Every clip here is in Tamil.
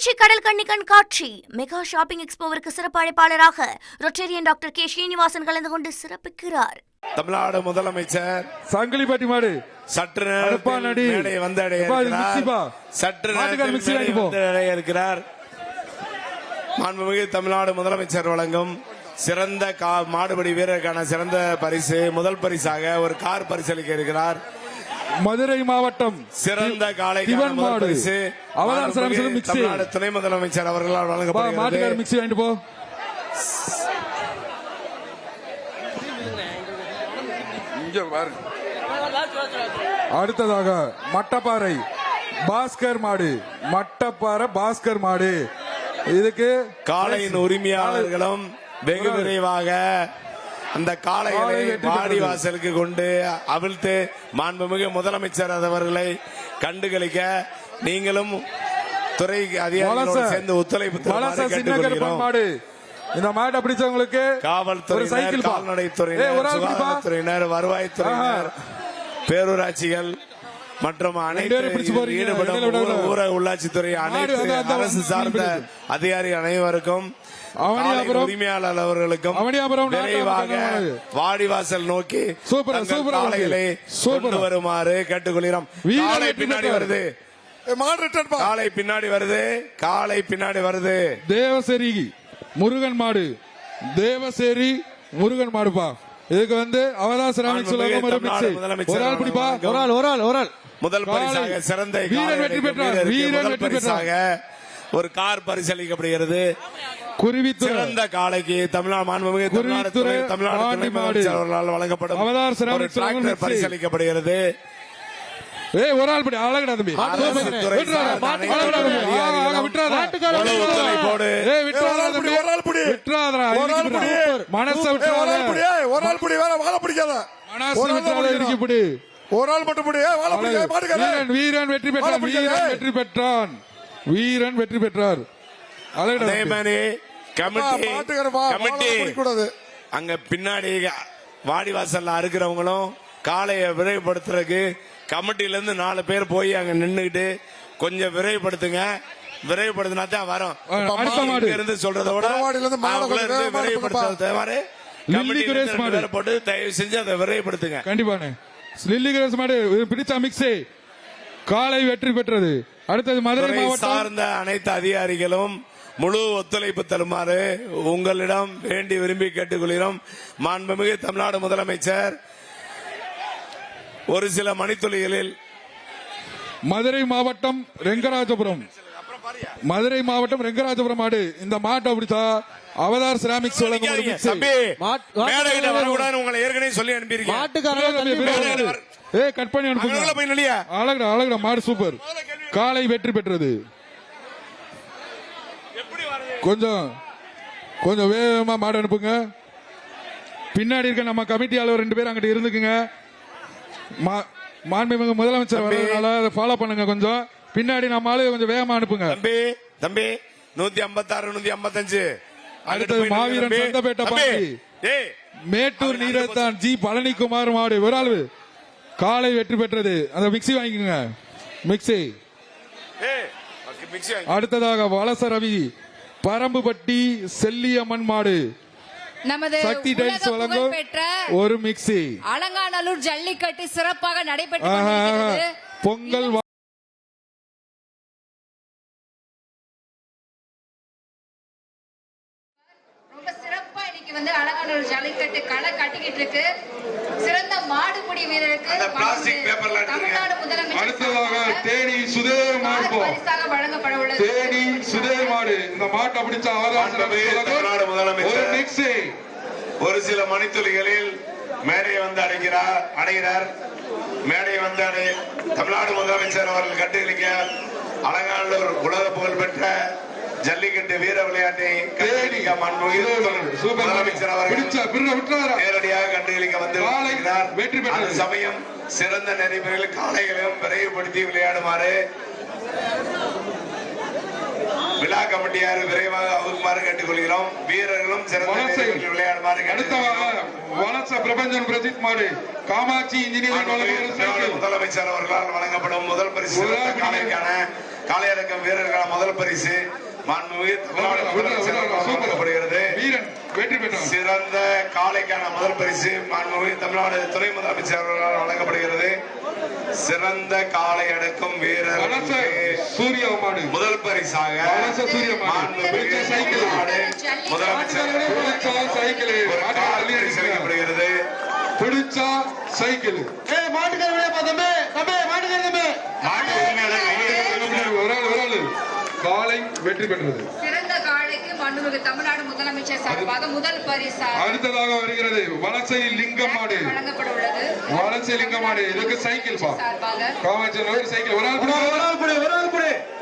திருச்சி கடல் கண்ணி கண்காட்சி மெகா ஷாப்பிங் எக்ஸ்போவிற்கு சிறப்பு அழைப்பாளராக ரொட்டேரியன் டாக்டர் கே ஸ்ரீனிவாசன் கலந்து கொண்டு சிறப்பிக்கிறார். தமிழ்நாடு முதலமைச்சர் சங்கிலிப்பட்டி மாடு சற்று நேரத்தில் வந்தடைய இருக்கிறார். மாண்புமிகு தமிழ்நாடு முதலமைச்சர் வழங்கும் சிறந்த மாடுபடி வீரருக்கான சிறந்த பரிசு முதல் பரிசாக ஒரு கார் பரிசளிக்க இருக்கிறார். மதுரை மாவட்டம் சிறந்த காலை பரிசு தமிழ்நாடு துணை முதலமைச்சர் அவர்களால் வழங்கப்படுகிறது. அடுத்ததாக மட்டப்பாறை பாஸ்கர் மாடு, மட்டப்பாறை பாஸ்கர் மாடு. இதுக்கு காளையின் உரிமையாளர்களும் வெகு விரைவாக அந்த காளைகளை வாடி வாசலுக்கு கொண்டு அவிழ்த்து மாண்புமிகு முதலமைச்சர் அவர்களை கண்டுகளிக்க நீங்களும் துறை அதிகாரிகளோடு சேர்ந்து ஒத்துழைப்பு. இந்த மாட்டை பிடிச்சவங்களுக்கு காவல்துறையினர், கால்நடைத்துறையினர், சுகாதாரத்துறையினர், வருவாய்த்துறையினர், பேரூராட்சிகள் மற்றும் அனைத்து ஈடுபடும் ஊரக உள்ளாட்சித்துறை அனைத்து அரசு சார்ந்த அதிகாரி அனைவருக்கும் உரிமையாளர் அவர்களுக்கும் விரைவாக வாடிவாசல் நோக்கி காளைகளை கொண்டு வருமாறு கேட்டுக்கொள்கிறோம். காளை பின்னாடி வருது, காளை பின்னாடி வருது, காளை பின்னாடி வருது. தேவசேரி முருகன் மாடு, தேவசேரி முருகன் மாடுப்பா. இதுக்கு வந்து அவதாஸ் ராமன் முதல் பரிசாக சிறந்த வீரன் வெற்றி பெற்றார். வீரன் வெற்றி பெற்றாக ஒரு கார் பரிசளிக்கப்படுகிறது. சிறந்த காளைக்கு தமிழ்நாடு மாண்புமிகு தமிழ்நாடு அவர்களால் வழங்கப்படும் ஒரு டிராக்டர் பரிசளிக்கப்படுகிறது. ஒரு ஆள் படி அழகடா தம்பி, மனசை வீரன் வெற்றி பெற்றான், வீரன் வெற்றி பெற்றான், வீரன் வெற்றி பெற்றார். அதே மாதிரி கமிட்டி அங்க பின்னாடி வாடிவாசல்ல இருக்கிறவங்களும் காளையை விரைவுபடுத்துறதுக்கு கமிட்டில இருந்து 4 பேர் போய் அங்க நின்னுகிட்டு கொஞ்சம் விரைவுபடுத்துங்க. விரைவுபடுத்தினா தான் வரும். இருந்து சொல்றத விட விரைவுபடுத்த போட்டு தயவு செஞ்சு அதை விரைவுபடுத்துங்க. கண்டிப்பான லில்லிகிரேஸ் மாடு பிடிச்ச மிக்ஸே காளை வெற்றி பெற்றது. அடுத்தது மதுரை மாவட்டம் சார்ந்த அனைத்து அதிகாரிகளும் முழு ஒத்துழைப்பு தருமாறு உங்களிடம் வேண்டி விரும்பி கேட்டுக்கொள்கிறோம். மாண்புமிகு தமிழ்நாடு முதலமைச்சர் ஒரு சில மணித்துளிகளில் மதுரை மாவட்டம் ரெங்கராஜபுரம், மதுரை மாவட்டம் ரெங்கராஜபுரம் மாடு. இந்த மாட்டை பிடிச்சா அவதார் செராமிக்ஸ் உங்களை ஏற்கனவே சொல்லி அனுப்பியிருக்கேன். கட் பண்ணி அனுப்புங்க. அழகடா அழகடா மாடு சூப்பர். காளை வெற்றி பெற்றது. கொஞ்சம் கொஞ்சம் வேகமா மாடு அனுப்புங்க. பின்னாடி இருக்க நம்ம கமிட்டி ஆளு 2 பேர் அங்கிட்ட இருந்துக்குங்க. மாண்புமிகு முதலமைச்சர் வரதுனால அதை ஃபாலோ பண்ணுங்க. கொஞ்சம் பின்னாடி நம்ம ஆளு கொஞ்சம் வேகமா அனுப்புங்க. தம்பி 156 155. அடுத்தது மாவீரன் சந்தபேட்டை பாண்டி, மேட்டூர் நீரத்தான் ஜி பழனிக்குமார் மாடு. ஒரு ஆளு காளை வெற்றி பெற்றது. அந்த மிக்சி வாங்கிக்கோங்க, மிக்சி. அடுத்ததாக வலச ரவி பரம்புப்பட்டி செல்லியம்மன் மாடு. நமது சக்தி டைல்ஸ் வழங்கும் ஒரு மிக்சி. அலங்காநல்லூர் ஜல்லிக்கட்டு சிறப்பாக நடைபெற்று பொங்கல் ரொம்ப சிறப்பா இன்னைக்கு வந்து அலங்காநல்லூர் ஜல்லிக்கட்டு களை கட்டிக்கிட்டு இருக்கு. சிறந்த மாடுபிடி வீரருக்கு தமிழ்நாடு முதலமைச்சர் தேனி சுதேவ் மாடு வழங்கப்பட உள்ளது. தேனி சுதேவ் மாடு. இந்த மாட்டை பிடிச்ச தமிழ்நாடு முதலமைச்சர் ஒரு சில மணித்துளிகளில் மேடை வந்து அடைகிறார். மேடை வந்து தமிழ்நாடு முதலமைச்சர் அவர்கள் கட்டுகளிக்க அலங்காநல்லூர் உலக புகழ் பெற்ற ஜல்லிக்கட்டு வீர விளையாட்டை முதலமைச்சர் அவர்கள் நேரடியாக கண்டுகளிக்க வந்து சமயம் சிறந்த நெறிமுறையில் காளைகளையும் விரைவுபடுத்தி விளையாடுமாறு விழா கமிட்டியார் விரைவாக அவுக்குமாறு கேட்டுக்கொள்கிறோம். வீரர்களும் சிறந்த விளையாடுமாறு. வளச பிரபஞ்சன் பிரஜித் மாடு காமாட்சி இன்ஜினியரிங் முதலமைச்சர் அவர்களால் வழங்கப்படும் முதல் பரிசு காளைக்கான காளையடக்கம் வீரர்கள் முதல் பரிசு மாண்புமிகு தமிழ்நாடு முதலமைச்சர் வழங்கப்படுகிறது. வீரன் வெற்றி பெற்றார். சிறந்த காளைக்கான முதல் பரிசு மாண்புமிகு தமிழ்நாடு துணை முதலமைச்சர் அவர்களால் வழங்கப்படுகிறது. சிறந்த காளை அடக்கும் வீரர் சூரிய மாடு முதல் பரிசாக மாண்புமிகு சைக்கிள் முதலமைச்சர் சைக்கிள் அளிக்கப்படுகிறது. பிடிச்சா சைக்கிள் காலை வெற்றி பெற்றது. சிறந்த காளைக்கு மாண்புமிகு தமிழ்நாடு முதலமைச்சர் சார்பாக முதல் பரிசாக அடுத்ததாக வருகிறது வலசை லிங்கம் மாடு வழங்கப்பட உள்ளது. வலசை லிங்கம் மாடு இதுக்கு சைக்கிள் பா சார்பாக காமாட்சி சைக்கிள் ஒரு ஆள்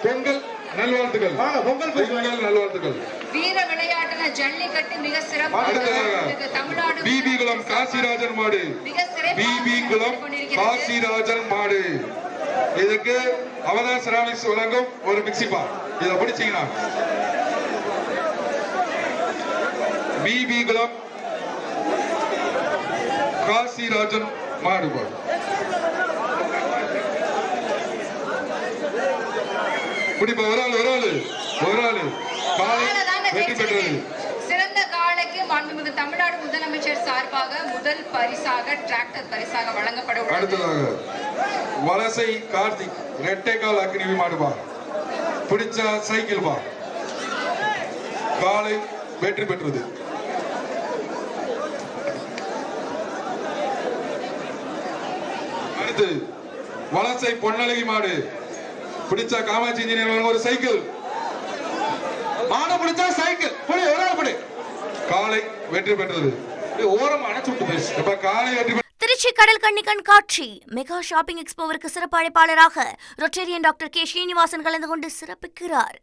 பொங்கல் நல்வாழ்த்துக்கள். பொங்கல் நல்வாழ்த்துக்கள். வீர விளையாட்டுன ஜல்லிக்கட்டு மிக அடுத்ததாக சிறப்பாக தமிழ்நாடு பிபி குளம் காசிராஜன் மாடு மிக சிறப்பாக பிபி குளம் காசிராஜன் மாடு இதுக்கு அவதார் செராமிக்ஸ் வழங்கும் ஒரு மிக்சி பா. இதை பிடிச்சீங்கன்னா பிபி குளம் காசிராஜன் மாடு பா. பிடிப்பா ஒரு ஆளு காலை வெற்றி பெற்றது. சிறந்த காளைக்கு மாண்புமிகு தமிழ்நாடு முதலமைச்சர் சார்பாக முதல் பரிசாக டிராக்டர் பரிசாக வழங்கப்பட உள்ளது. அடுத்ததாக வலசை கார்த்திக் ரெட்டைக்கால் அக்னி மாடுபா பிடிச்சா சைக்கிள் பா. காலை வெற்றி பெற்றது. அடுத்து வலசை பொன்னழகி மாடு பிடிச்சா காமாட்சி இன்ஜினியர் ஒரு சைக்கிள் மாடு பிடிச்சா சைக்கிள் புடி காலை வெற்றி பெற்றது. ஓரம் அணைச்சுட்டு பேசு இப்ப காலை வெற்றி திருச்சி கடல் கண்ணி கண்காட்சி மெகா ஷாப்பிங் எக்ஸ்போவிற்கு சிறப்பு அழைப்பாளராக ரொட்டேரியன் டாக்டர் கே ஸ்ரீனிவாசன் கலந்து கொண்டு சிறப்பிக்கிறார்.